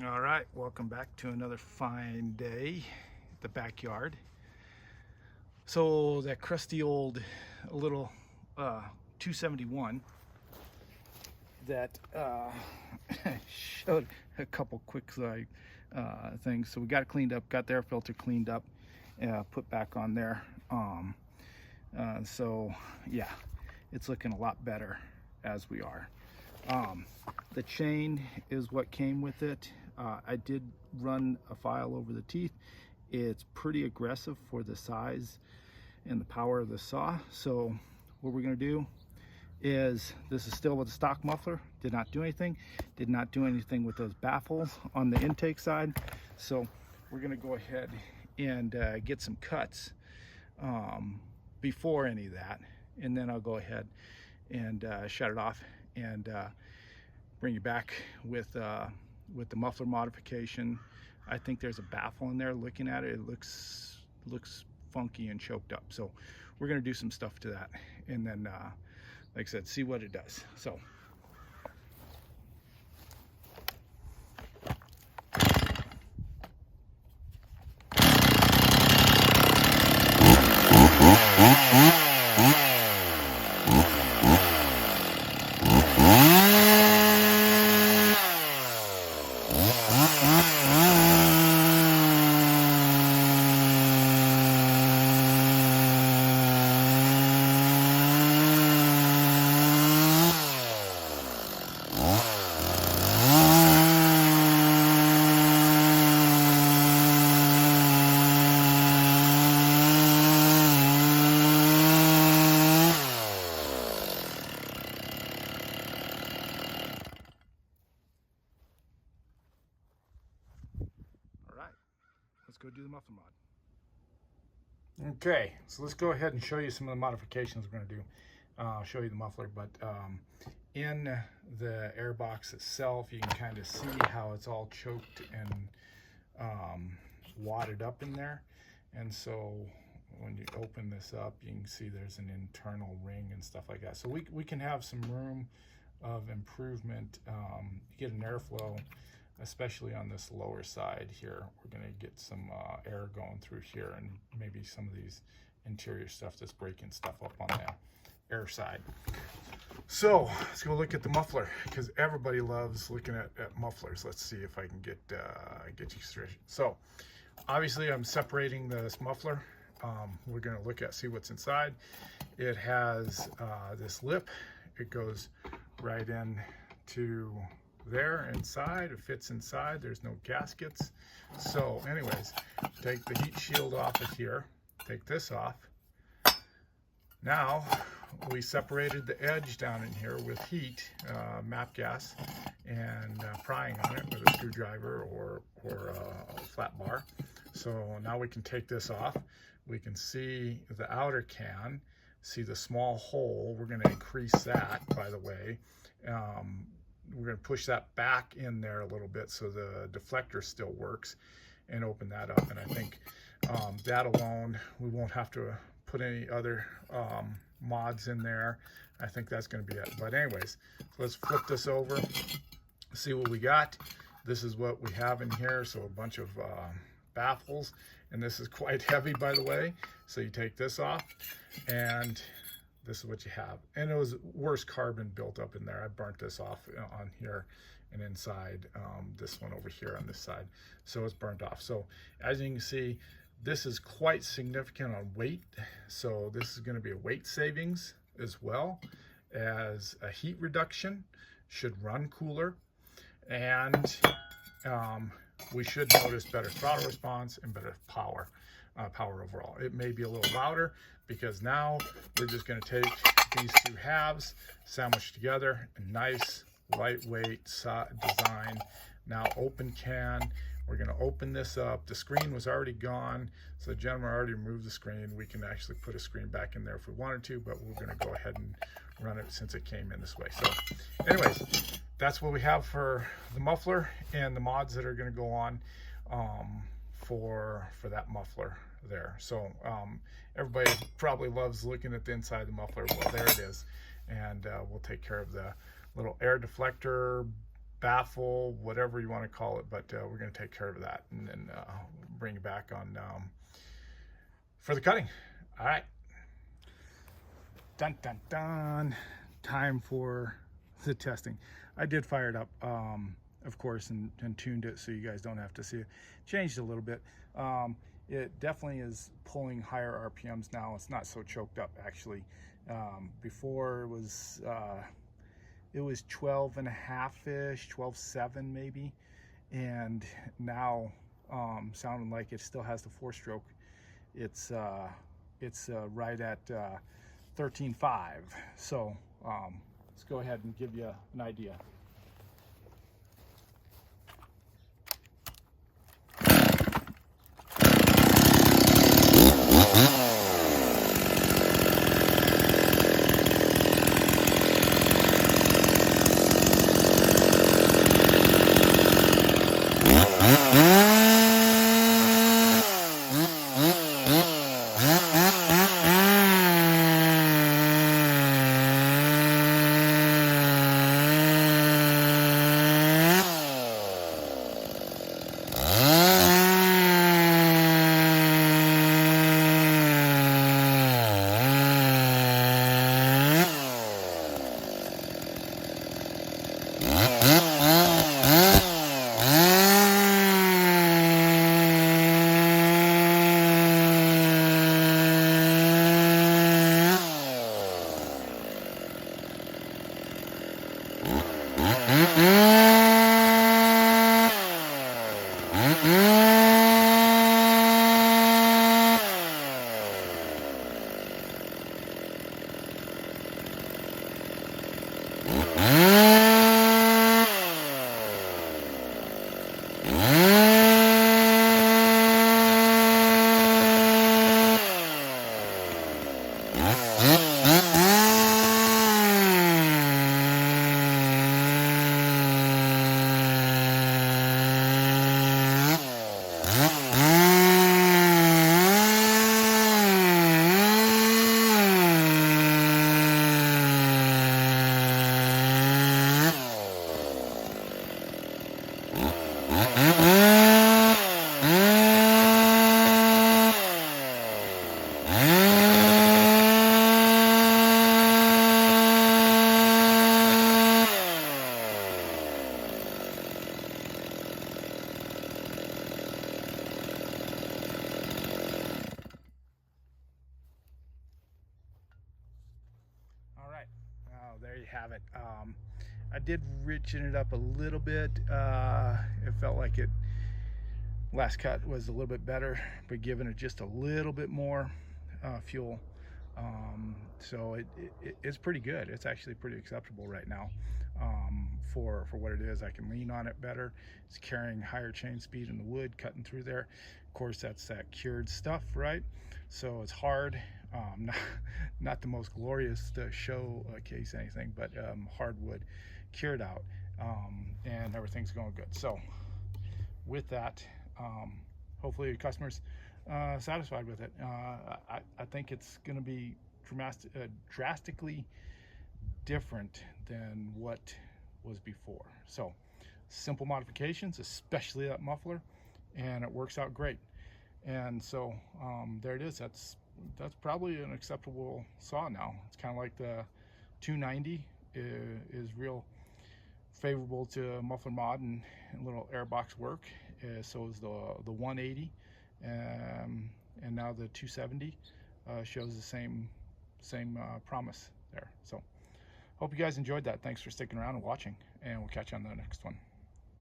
All right, welcome back to another fine day at the backyard. So that crusty old little 271 that showed a couple quick things. So we got it cleaned up, got the air filter cleaned up, put back on there. So yeah, it's looking a lot better as we are. The chain is what came with it. I did run a file over the teeth. It's pretty aggressive for the size and the power of the saw. So what we're going to do is, this is still with the stock muffler, did not do anything with those baffles on the intake side. So we're going to go ahead and get some cuts before any of that, and then I'll go ahead and shut it off and bring you back with the muffler modification. I think there's a baffle in there. Looking at it, it looks funky and choked up. So we're gonna do some stuff to that, and then like I said, see what it does. So let's go do the muffler mod. Okay, so let's go ahead and show you some of the modifications we're going to do. I'll show you the muffler, but in the airbox itself, you can kind of see how it's all choked and wadded up in there. And so when you open this up, you can see there's an internal ring and stuff like that. So we can have some room of improvement. You get an airflow, especially on this lower side here. We're going to get some air going through here, and maybe some of these interior stuff that's breaking stuff up on the air side. So let's go look at the muffler, because everybody loves looking at mufflers. Let's see if I can get you straight. So obviously I'm separating this muffler. We're going to look at, see what's inside. It has this lip. It goes right in to there inside. It fits inside. There's no gaskets. So anyways, take the heat shield off of here, take this off. Now we separated the edge down in here with heat, MAP gas, and prying on it with a screwdriver or a flat bar. So now we can take this off. We can see the outer can, see the small hole. We're going to increase that, by the way. We're going to push that back in there a little bit so the deflector still works, and open that up. And I think that alone, we won't have to put any other mods in there. I think that's going to be it. But anyways, so let's flip this over, see what we got. This is what we have in here. So a bunch of baffles, and this is quite heavy, by the way. So you take this off, and this is what you have. And it was worse carbon built up in there. I burnt this off on here and inside, this one over here on this side. So it's burnt off. So as you can see, this is quite significant on weight. So this is going to be a weight savings as well as a heat reduction. Should run cooler, and we should notice better throttle response and better power overall. It may be a little louder, because now we're just going to take these two halves, sandwich together, a nice lightweight design. Now open can. We're going to open this up. The screen was already gone, so the gentleman already removed the screen. We can actually put a screen back in there if we wanted to, but we're going to go ahead and run it since it came in this way. So anyways, that's what we have for the muffler and the mods that are going to go on for that muffler there. So everybody probably loves looking at the inside of the muffler. Well, there it is. And we'll take care of the little air deflector baffle, whatever you want to call it, but we're going to take care of that and then bring you back on for the cutting. All right. Dun dun dun. Time for the testing. I did fire it up, of course, and tuned it so you guys don't have to see it. Changed a little bit. It definitely is pulling higher RPMs now. It's not so choked up, actually. Before it was 12 and a half-ish, 12.7 maybe, and now sounding like it still has the 4-stroke. It's right at 13.5. So let's go ahead and give you an idea. There you have it. I did richen it up a little bit. It felt like it last cut was a little bit better, but giving it just a little bit more fuel. So it's pretty good. It's actually pretty acceptable right now for what it is. I can lean on it better. It's carrying higher chain speed in the wood, cutting through there. Of course, that's that cured stuff, right? So it's hard. Not the most glorious show case anything, but hardwood, cured out, and everything's going good. So with that, hopefully your customers satisfied with it. I think it's going to be drastically different than what was before. So simple modifications, especially that muffler, and it works out great. And so there it is. That's probably an acceptable saw now. It's kind of like the 290 is real favorable to muffler mod and little airbox work. So is the 180, and now the 270 shows the same promise there. So hope you guys enjoyed that. Thanks for sticking around and watching, and we'll catch you on the next one.